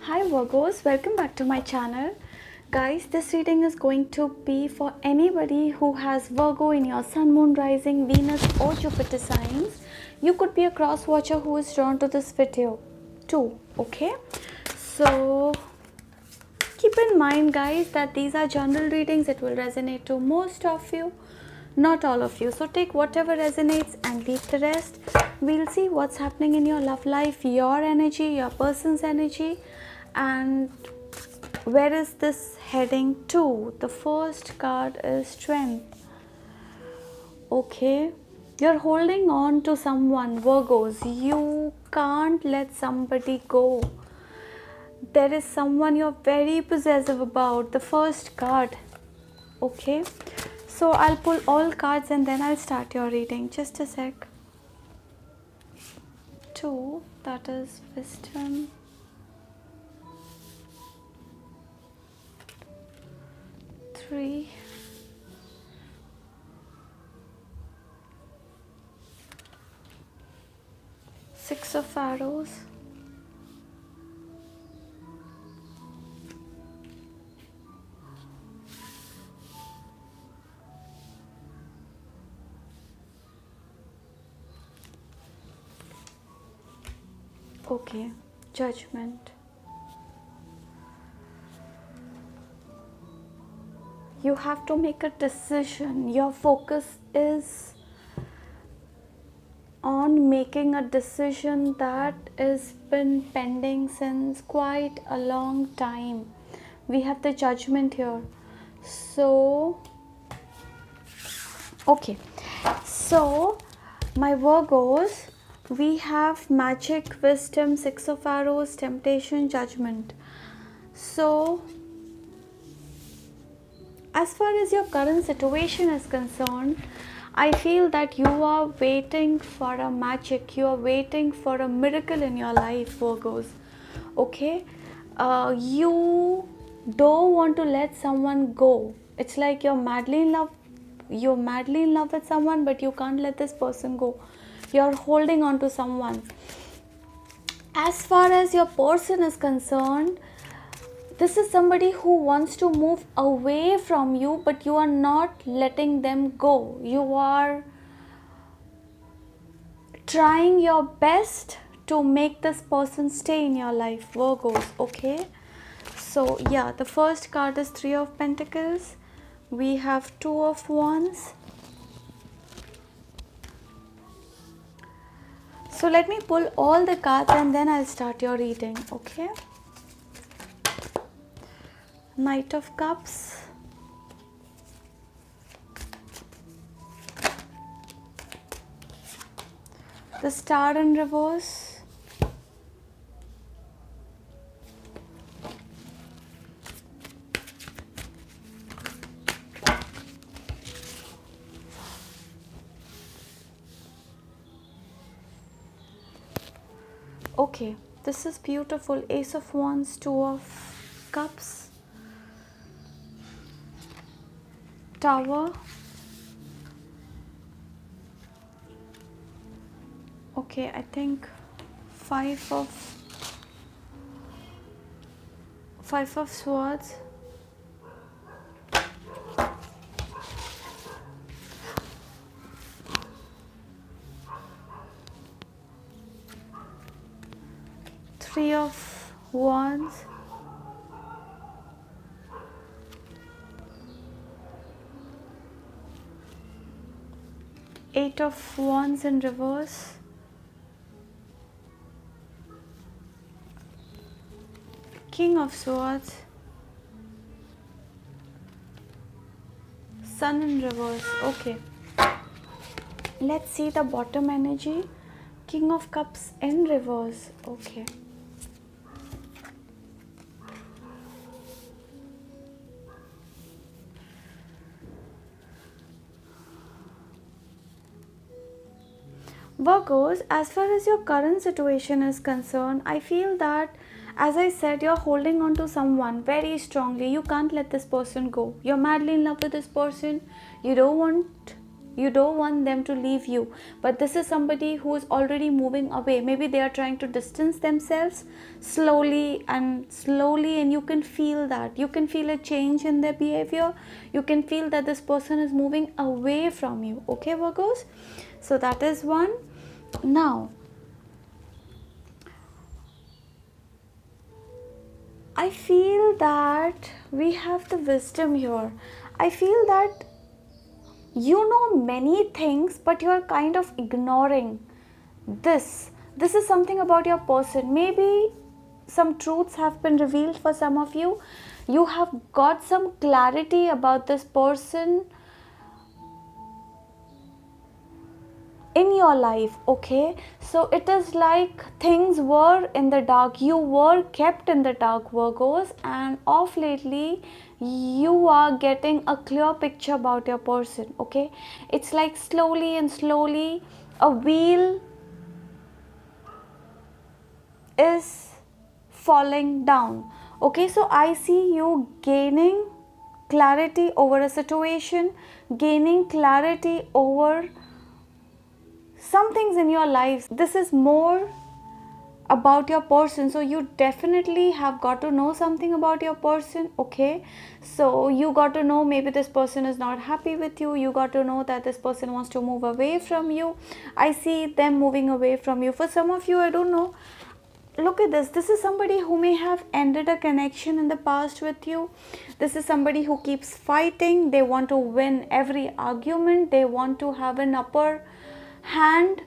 Hi Virgos, welcome back to my channel. Guys, this reading is going to be for anybody who has Virgo in your Sun, Moon, Rising, Venus or Jupiter signs. You could be a cross watcher who is drawn to this video too, okay? So keep in mind guys that these are general readings. It will resonate to most of you, not all of you. So take whatever resonates and leave the rest. We'll see what's happening in your love life, your energy, your person's energy, and where is this heading to. The first card is Strength. Okay, you're holding on to someone, Virgos. You can't let somebody go. There is someone you're very possessive about. The first card. Okay, so I'll pull all cards and then I'll start your reading. Just a sec. 2, that is Wisdom. 3, 6 of Arrows. Okay, Judgment. You have to make a decision. Your focus is on making a decision that has been pending since quite a long time. We have the Judgment here. So, okay. So, my Virgos, we have Magic, Wisdom, 6 of Arrows, Temptation, Judgment. So, as far as your current situation is concerned, I feel that you are waiting for a magic, you are waiting for a miracle in your life, Virgos. Okay, you don't want to let someone go. It's like you're madly in love with someone, but you can't let this person go. You're holding on to someone. As far as your person is concerned, this is somebody who wants to move away from you, but you are not letting them go. You are trying your best to make this person stay in your life, Virgos. Okay, so yeah, the first card is 3 of Pentacles. We have 2 of Wands. So let me pull all the cards and then I'll start your reading. Okay, Knight of Cups, the Star in reverse, okay, this is beautiful. Ace of Wands, 2 of Cups, Tower. Okay, I think 5 of Swords, Three of Wands, Eight of Wands in reverse, King of Swords, Sun in reverse. Okay, let's see the bottom energy. King of Cups in reverse. Okay, Virgos, as far as your current situation is concerned, I feel that, as I said, you're holding on to someone very strongly. You can't let this person go. You're madly in love with this person. You don't want You don't want them to leave you, but this is somebody who is already moving away. Maybe they are trying to distance themselves slowly, and you can feel that. You can feel a change in their behavior. You can feel that this person is moving away from you. Okay, Virgos? So that is one. Now, I feel that we have the wisdom here. I feel that you know many things, but you are kind of ignoring this. This is something about your person. Maybe some truths have been revealed for some of you. You have got some clarity about this person in your life. Okay, so it is like things were in the dark. You were kept in the dark, Virgos, and of lately you are getting a clear picture about your person. Okay, it's like slowly and slowly a wheel is falling down. Okay, so I see you gaining clarity over a situation, gaining clarity over some things in your life. This is more about your person, so you definitely have got to know something about your person. Okay, so you got to know maybe this person is not happy with you. You got to know that this person wants to move away from you. I see them moving away from you. For some of you, I don't know, look at this. This is somebody who may have ended a connection in the past with you. This is somebody who keeps fighting. They want to win every argument. They want to have an upper hand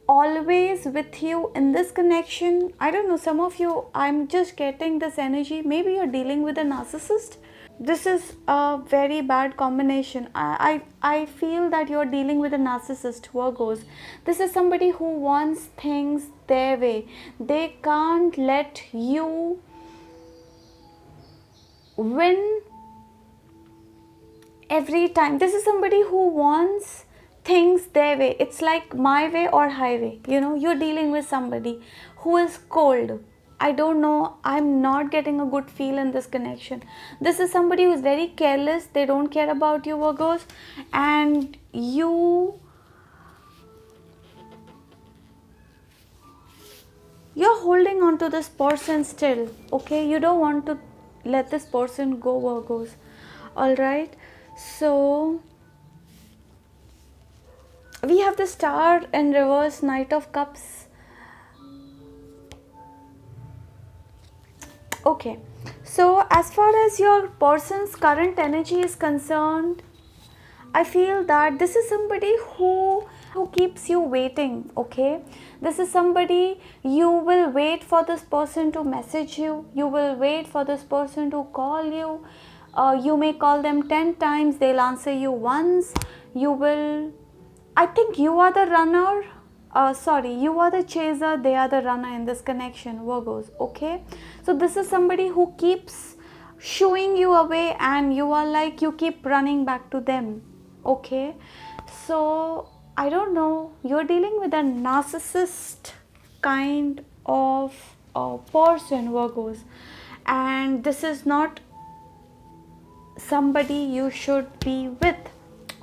always with you in this connection. I don't know, some of you, I'm just getting this energy. Maybe you're dealing with a narcissist. This is a very bad combination. I feel that you're dealing with a narcissist, Virgos. This is somebody who wants things their way. They can't let you win every time. This is somebody who wants things their way. It's like my way or highway. You know, you're dealing with somebody who is cold. I don't know, I'm not getting a good feel in this connection. This is somebody who is very careless. They don't care about you, Virgos, and you're holding on to this person still. Okay, you don't want to let this person go, Virgos. All right, so we have the Star in reverse, Knight of Cups. Okay, so as far as your person's current energy is concerned, I feel that this is somebody who keeps you waiting. Okay, this is somebody, you will wait for this person to message you. You will wait for this person to call you. You may call them 10 times, they'll answer you once. You will, I think you are the runner. You are the chaser, they are the runner in this connection, Virgos. Okay, so this is somebody who keeps shooing you away, and you are like, you keep running back to them. Okay, so I don't know, you're dealing with a narcissist kind of person, Virgos, and this is not somebody you should be with.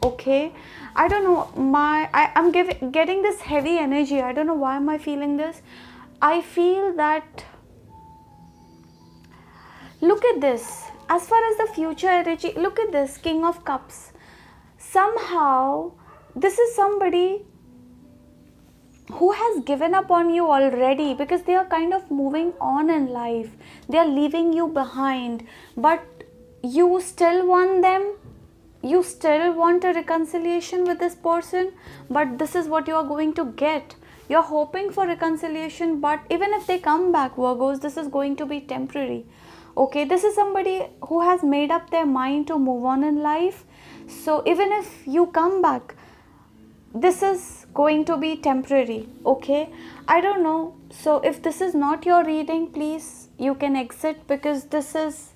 Okay, I don't know, I'm getting this heavy energy. I don't know why am I feeling this. I feel that, look at this, as far as the future energy, look at this, King of Cups. Somehow this is somebody who has given up on you already, because they are kind of moving on in life. They are leaving you behind, but you still want them. You still want a reconciliation with this person, but this is what you are going to get. You're hoping for reconciliation, but even if they come back, Virgos, this is going to be temporary. Okay, this is somebody who has made up their mind to move on in life. So even if you come back, this is going to be temporary. Okay, I don't know. So if this is not your reading, please, you can exit, because this is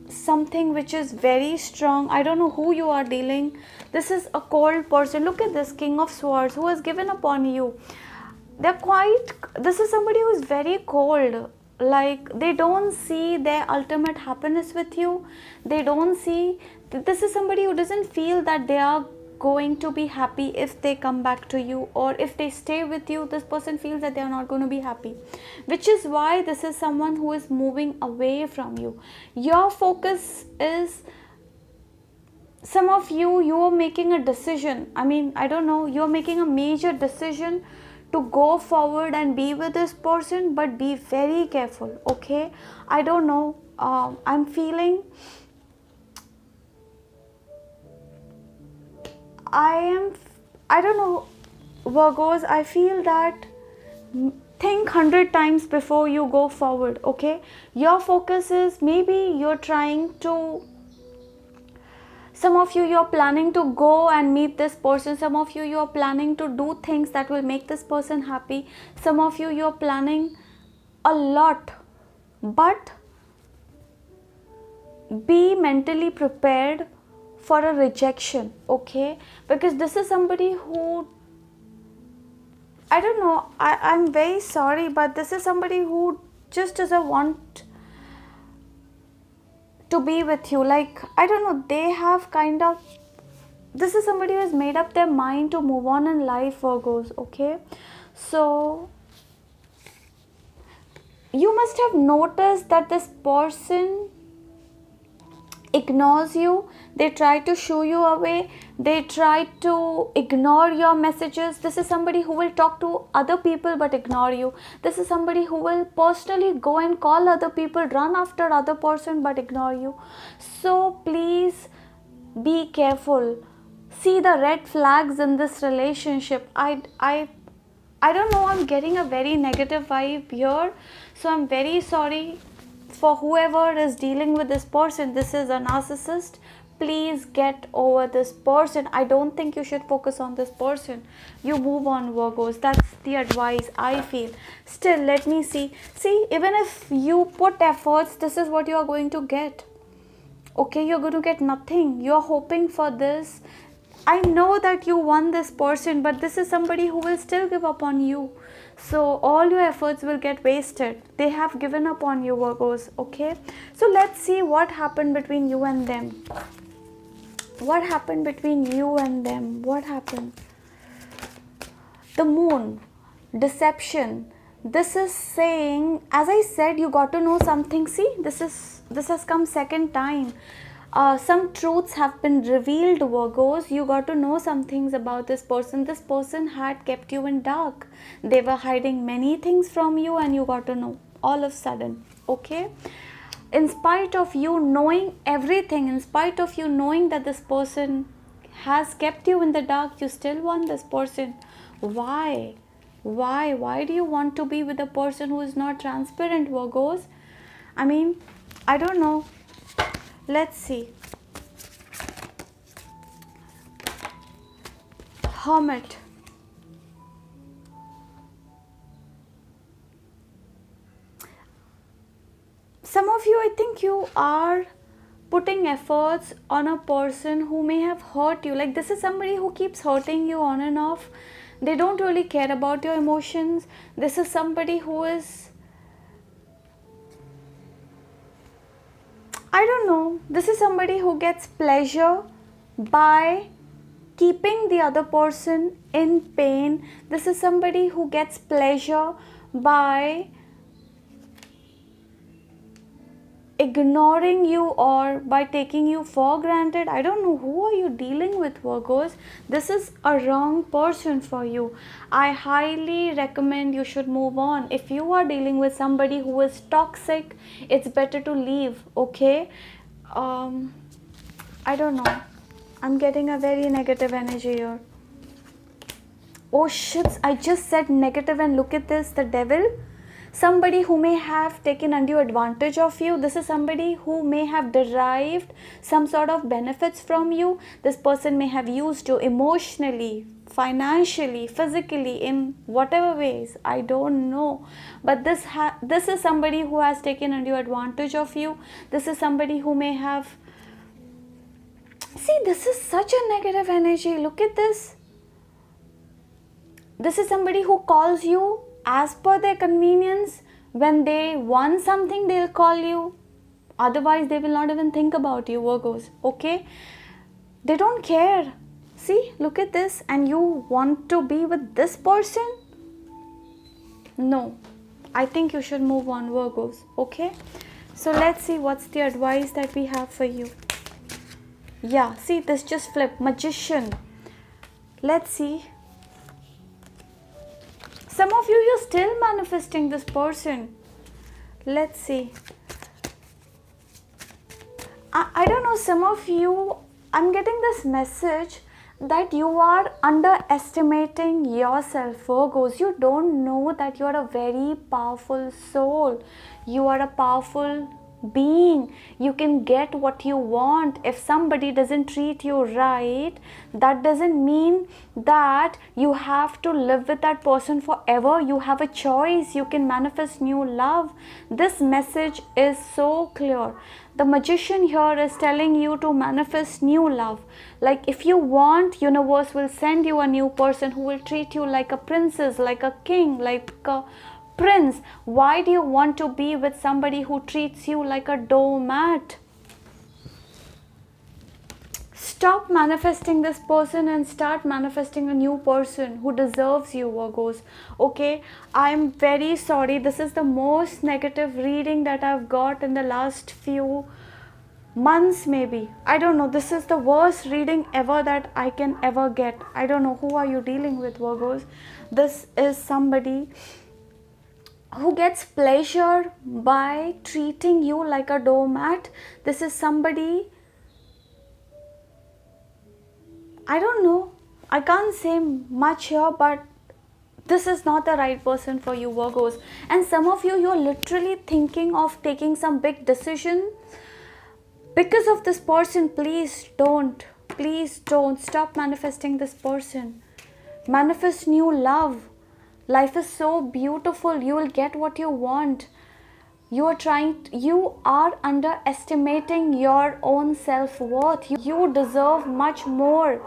something which is very strong. I don't know who you are dealing. This is a cold person. Look at this, King of Swords, who has given up on you. This is somebody who is very cold. Like, they don't see their ultimate happiness with you. They don't see, this is somebody who doesn't feel that they are going to be happy if they come back to you, or if they stay with you, this person feels that they are not going to be happy, which is why this is someone who is moving away from you. Your focus is, some of you are making a decision. I mean, I don't know, you're making a major decision to go forward and be with this person, but be very careful, okay? I don't know, I'm feeling, I don't know, Virgos, I feel that think 100 times before you go forward, okay? Your focus is, maybe you're trying to, some of you, you're planning to go and meet this person. Some of you, you're planning to do things that will make this person happy. Some of you, you're planning a lot, but be mentally prepared for a rejection, okay? Because this is somebody who, I don't know, I'm very sorry, but this is somebody who just doesn't want to be with you. Like, I don't know, they have kind of, this is somebody who has made up their mind to move on in life, Virgos, okay? So you must have noticed that this person ignores you. They try to shoo you away. They try to ignore your messages. This is somebody who will talk to other people but ignore you. This is somebody who will personally go and call other people, run after other person but ignore you. So please be careful. See the red flags in this relationship. I don't know, I'm getting a very negative vibe here, so I'm very sorry for whoever is dealing with this person. This is a narcissist. Please get over this person. I don't think you should focus on this person. You move on, Virgos. That's the advice I feel. Still, let me see. See, even if you put efforts, this is what you are going to get. Okay, you're going to get nothing. You're hoping for this. I know that you want this person, but this is somebody who will still give up on you. So all your efforts will get wasted. They have given up on you, Virgos, okay? So let's see what happened between you and them. What happened between you and them? What happened? The moon, deception. This is saying, as I said, you got to know something. See, this has come second time. Some truths have been revealed, Virgos. You got to know some things about this person. This person had kept you in dark. They were hiding many things from you, and you got to know all of a sudden, okay? In spite of you knowing everything, in spite of you knowing that this person has kept you in the dark, you still want this person. Why? Why do you want to be with a person who is not transparent, Virgos? I mean, I don't know. Let's see. Hermit. Some of you, I think you are putting efforts on a person who may have hurt you. Like, this is somebody who keeps hurting you on and off. They don't really care about your emotions. This is somebody who is, I don't know, this is somebody who gets pleasure by keeping the other person in pain. This is somebody who gets pleasure by ignoring you or by taking you for granted. I don't know, who are you dealing with, Virgos? This is a wrong person for you. I highly recommend you should move on. If you are dealing with somebody who is toxic, it's better to leave, okay? I don't know, I'm getting a very negative energy here. Oh shit, I just said negative, and look at this, the devil. Somebody who may have taken undue advantage of you. This is somebody who may have derived some sort of benefits from you. This person may have used you emotionally, financially, physically, in whatever ways. I don't know. But this is somebody who has taken undue advantage of you. This is somebody who may have... See, this is such a negative energy. Look at this. This is somebody who calls you as per their convenience. When they want something, they'll call you. Otherwise, they will not even think about you, Virgos. Okay? They don't care. See, look at this, and you want to be with this person? No, I think you should move on, Virgos. Okay, so let's see what's the advice that we have for you. Yeah, see, this just flipped. Magician. Let's see. Some of you, you're still manifesting this person. Let's see. I don't know, some of you, I'm getting this message that you are underestimating yourself, Virgos. You don't know that you are a very powerful soul. You are a powerful being. You can get what you want. If somebody doesn't treat you right, that doesn't mean that you have to live with that person forever. You have a choice. You can manifest new love. This message is so clear. The magician here is telling you to manifest new love. Like if you want, universe will send you a new person who will treat you like a princess, like a king, like a prince. Why do you want to be with somebody who treats you like a doormat? Stop manifesting this person and start manifesting a new person who deserves you, Virgos. Okay, I'm very sorry. This is the most negative reading that I've got in the last few months, maybe. I don't know. This is the worst reading ever that I can ever get. I don't know. Who are you dealing with, Virgos? This is somebody who gets pleasure by treating you like a doormat. This is somebody, I don't know, I can't say much here, but this is not the right person for you, Virgos. And some of you, you're literally thinking of taking some big decision because of this person. Please don't stop manifesting this person. Manifest new love. Life is so beautiful. You will get what you want. You are underestimating your own self-worth. You deserve much more.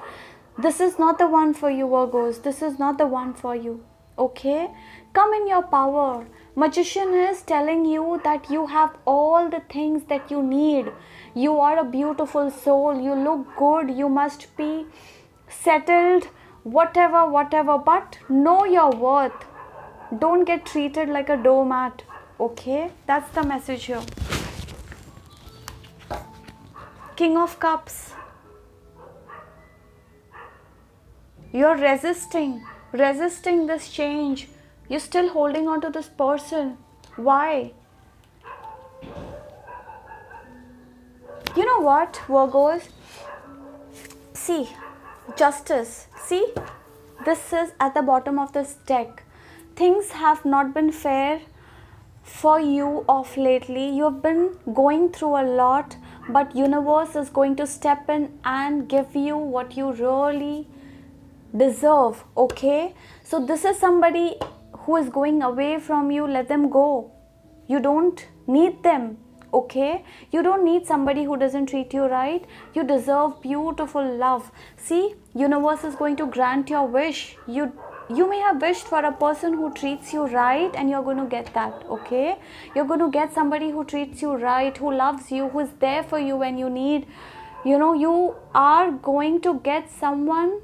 This is not the one for you, Virgos. This is not the one for you. Okay? Come in your power. Magician is telling you that you have all the things that you need. You are a beautiful soul. You look good. You must be settled, whatever, but know your worth. Don't get treated like a doormat. Okay, that's the message here. King of Cups. You're resisting this change. You're still holding on to this person. Why? You know what, Virgos? See, Justice. See, this is at the bottom of this deck. Things have not been fair for you of lately. You have been going through a lot, but universe is going to step in and give you what you really deserve. Okay, so this is somebody who is going away from you. Let them go. You don't need them. Okay, you don't need somebody who doesn't treat you right. You deserve beautiful love. See, universe is going to grant your wish. You may have wished for a person who treats you right, and you're going to get that. Okay, you're going to get somebody who treats you right, who loves you, who is there for you when you need. You are going to get someone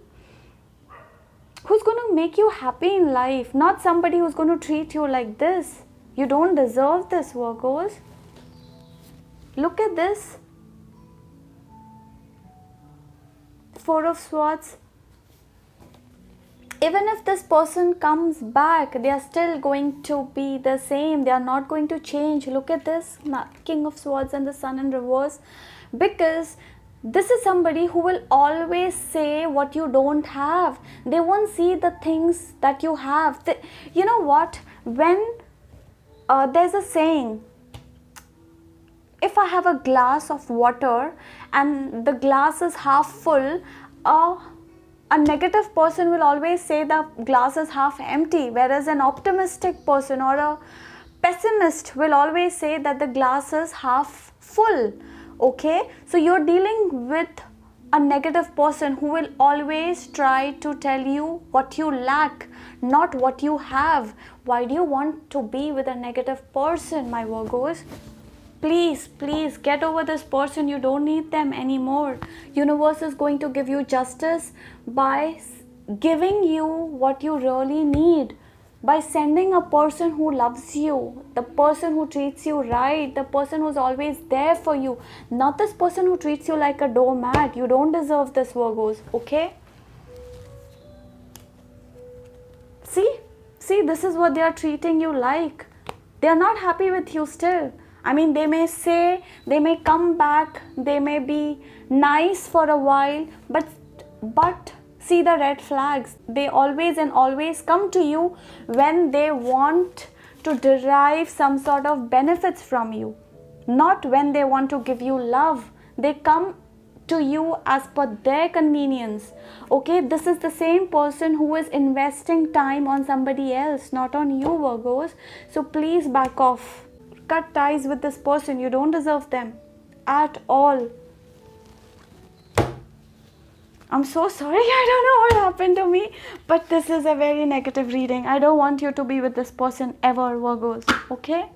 who's going to make you happy in life, not somebody who's going to treat you like this. You don't deserve this, Virgos. Look at this. Four of Swords. Even if this person comes back, they are still going to be the same. They are not going to change. Look at this. King of Swords and the Sun in reverse. Because this is somebody who will always say what you don't have. They won't see the things that you have. You know what? When there's a saying, if I have a glass of water and the glass is half full, a negative person will always say the glass is half empty, whereas an optimistic person or a pessimist will always say that the glass is half full. Okay, so you're dealing with a negative person who will always try to tell you what you lack, not what you have. Why do you want to be with a negative person, my Virgos? Please get over this person. You don't need them anymore. Universe is going to give you justice by giving you what you really need, by sending a person who loves you, the person who treats you right, the person who's always there for you, not this person who treats you like a doormat. You don't deserve this, Virgos, okay? See, this is what they are treating you like. They are not happy with you still. I mean, they may say, they may come back, they may be nice for a while, but see the red flags. They always come to you when they want to derive some sort of benefits from you, not when they want to give you love. They come to you as per their convenience, okay? This is the same person who is investing time on somebody else, not on you, Virgos. So please back off. Cut ties with this person. You don't deserve them at all. I'm so sorry, I don't know what happened to me, but this is a very negative reading. I don't want you to be with this person ever, Virgos, okay?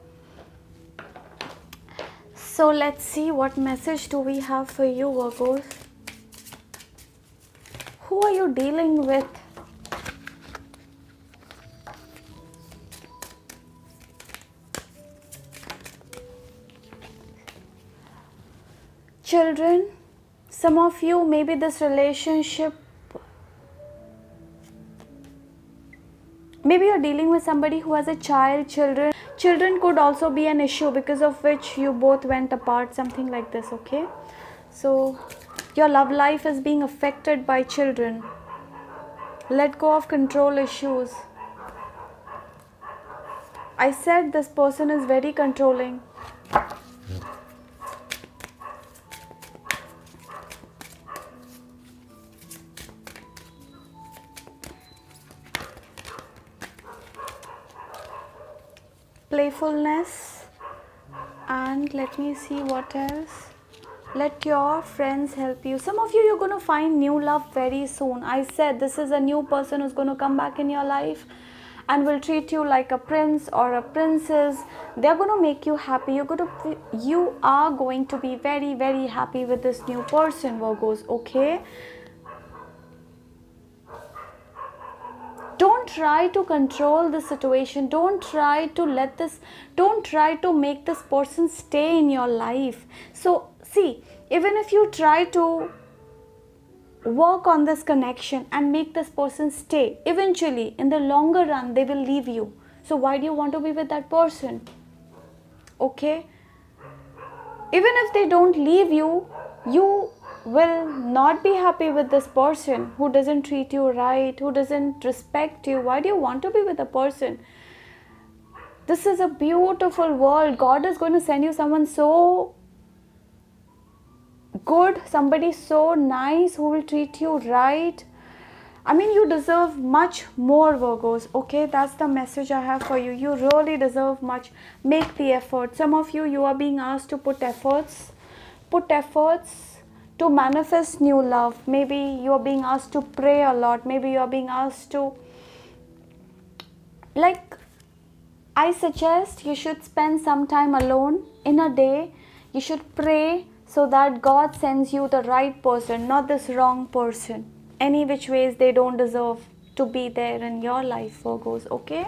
So let's see, what message do we have for you, Virgos? Who are you dealing with? Children, some of you, maybe this relationship, maybe you're dealing with somebody who has a child. Children could also be an issue because of which you both went apart, something like this, okay? So your love life is being affected by children. Let go of control issues. I said this person is very controlling. Playfulness, and let me see what else. Let your friends help you. Some of you, you're going to find new love very soon. I said this is a new person who's going to come back in your life and will treat you like a prince or a princess. They're going to make you happy. You are going to be very, very happy with this new person, Virgos, okay? Don't try to control the situation. Don't try to make this person stay in your life. So see, even if you try to work on this connection and make this person stay, eventually in the longer run they will leave you. So why do you want to be with that person? Okay? Even if they don't leave you, you will not be happy with this person who doesn't treat you right, who doesn't respect you. Why do you want to be with a person? This is a beautiful world. God is going to send you someone so good, somebody so nice who will treat you right. I mean, you deserve much more, Virgos, okay? That's the message I have for you. You really deserve much. Make the effort. Some of you, you are being asked to put efforts to manifest new love. Maybe you are being asked to pray a lot. Maybe you are being asked to, like, I suggest you should spend some time alone in a day. You should pray so that God sends you the right person, not this wrong person. Any which ways, they don't deserve to be there in your life, Virgos, okay?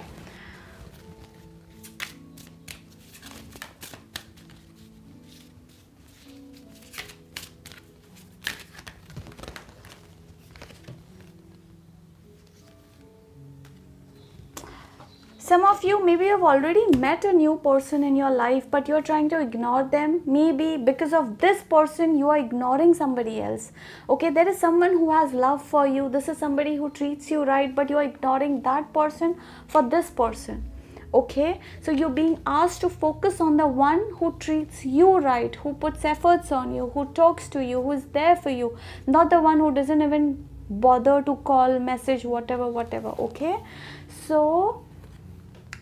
Some of you, maybe you've already met a new person in your life, but you're trying to ignore them. Maybe because of this person, you are ignoring somebody else. Okay, there is someone who has love for you. This is somebody who treats you right, but you are ignoring that person for this person. Okay, so you're being asked to focus on the one who treats you right, who puts efforts on you, who talks to you, who is there for you, not the one who doesn't even bother to call, message, whatever. Okay, so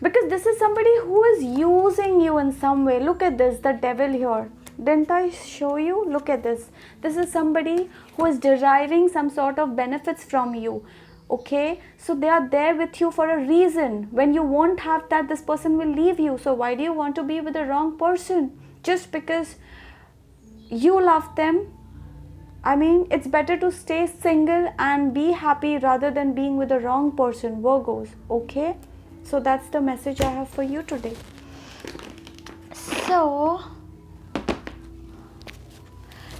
because this is somebody who is using you in some way. Look at this, the devil here. Didn't I show you? Look at this. This is somebody who is deriving some sort of benefits from you. Okay, so they are there with you for a reason. When you won't have that, this person will leave you. So why do you want to be with the wrong person? just because you love them. I mean, it's better to stay single and be happy rather than being with the wrong person, Virgos, okay? So that's the message I have for you today. So,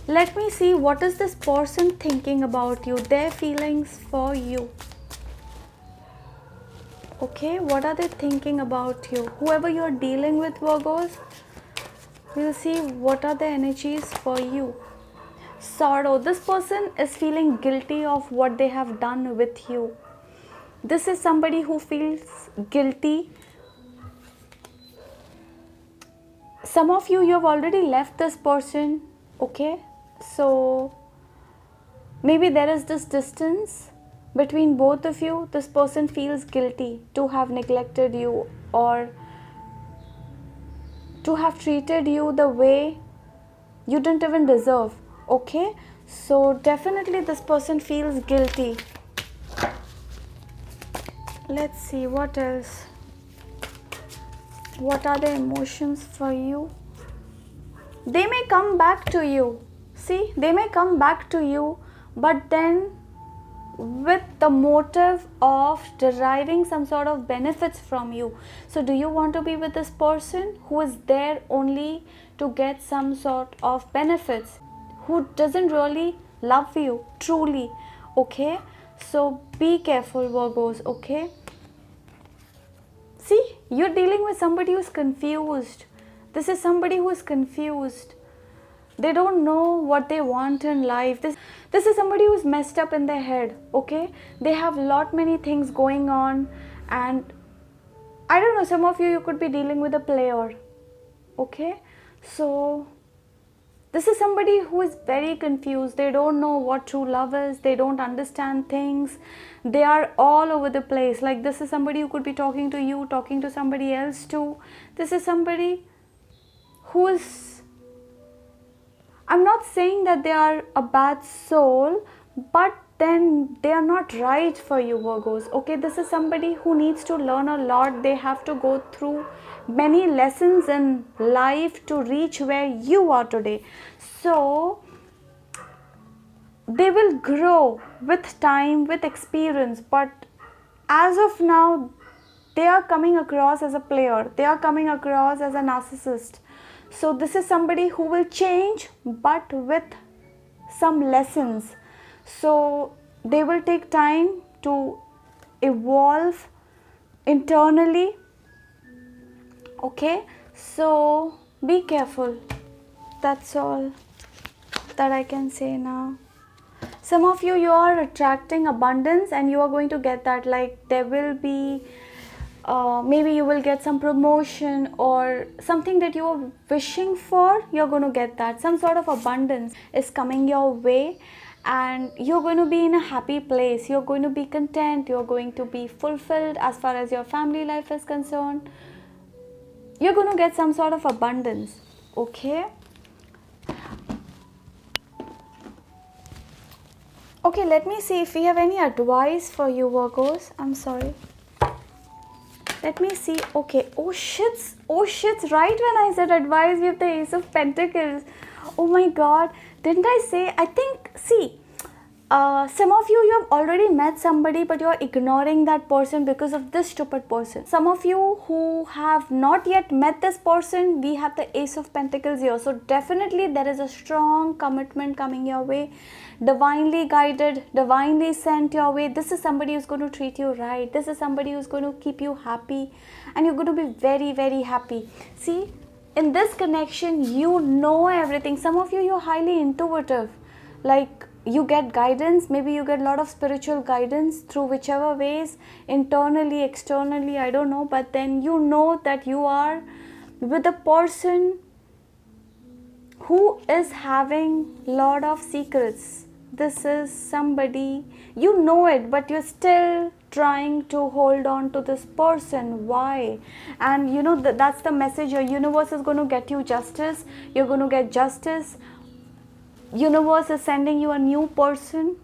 let me see what is this person thinking about you, their feelings for you. Okay, what are they thinking about you? Whoever you're dealing with, Virgos, we'll see what are the energies for you. Sorrow. This person is feeling guilty of what they have done with you. This is somebody who feels guilty. Some of you have already left this person, okay? So maybe there is this distance between both of you. This person feels guilty to have neglected you or to have treated you the way you didn't even deserve. Okay, so definitely this person feels guilty. Let's see what else. What are the emotions for you? They may come back to you. See, they may come back to you, but then with the motive of deriving some sort of benefits from you. So do you want to be with this person who is there only to get some sort of benefits, who doesn't really love you truly? Okay, so be careful, Virgos, okay? See, you're dealing with somebody who's confused. This is somebody who is confused. They don't know what they want in life. This is somebody who's messed up in their head, okay? They have many things going on, and I don't know, some of you could be dealing with a player, okay? So this is somebody who is very confused. They don't know what true love is. They don't understand things. They are all over the place. Like, this is somebody who could be talking to you, talking to somebody else too. This is somebody who is, I'm not saying that they are a bad soul, but then they are not right for you, Virgos, okay? This is somebody who needs to learn a lot. They have to go through many lessons in life to reach where you are today. So they will grow with time, with experience, but as of now they are coming across as a player. They are coming across as a narcissist. So this is somebody who will change, but with some lessons. So they will take time to evolve internally, okay? So be careful. That's all that I can say now. Some of you are attracting abundance, and you are going to get that. Like, there will be maybe you will get some promotion or something that you are wishing for. You're going to get that. Some sort of abundance is coming your way, and you're going to be in a happy place. You're going to be content. You're going to be fulfilled as far as your family life is concerned. You're going to get some sort of abundance, okay? Okay, let me see if we have any advice for you, Virgos. I'm sorry. Let me see. Okay. Oh shits. Right when I said advice, we have the Ace of Pentacles. Oh my God. Didn't I say? I think, see, some of you have already met somebody, but you're ignoring that person because of this stupid person. Some of you who have not yet met this person, we have the Ace of Pentacles here. So definitely there is a strong commitment coming your way, divinely guided, divinely sent your way. This is somebody who's going to treat you right. This is somebody who's going to keep you happy, and you're going to be very, very happy. See, in this connection, you know everything. Some of you, you're highly intuitive. Like, you get guidance, maybe you get a lot of spiritual guidance through whichever ways, internally, externally, I don't know, but then you know that you are with a person who is having a lot of secrets. This is somebody, you know it, but you're still trying to hold on to this person. Why? And you know that's the message. Your universe is going to get you justice. You're going to get justice. Universe is sending you a new person.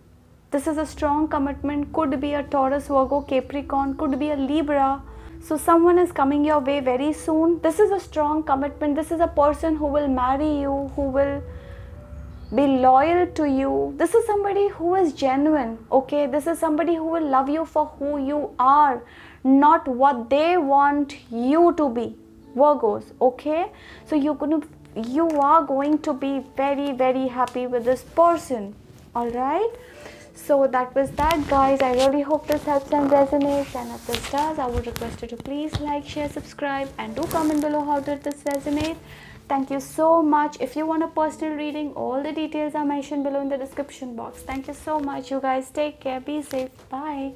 This is a strong commitment. Could be a Taurus, Virgo, Capricorn, could be a Libra. So someone is coming your way very soon. This is a strong commitment. This is a person who will marry you, who will be loyal to you. This is somebody who is genuine, okay? This is somebody who will love you for who you are, not what they want you to be, Virgos, okay? So you are going to be very, very happy with this person, all right? So that was that, guys. I really hope this helps and resonates, and if this does, I would request you to please like, share, subscribe, and do comment below how did this resonate. Thank you so much. If you want a personal reading, all the details are mentioned below in the description box. Thank you so much. You guys take care. Be safe. Bye.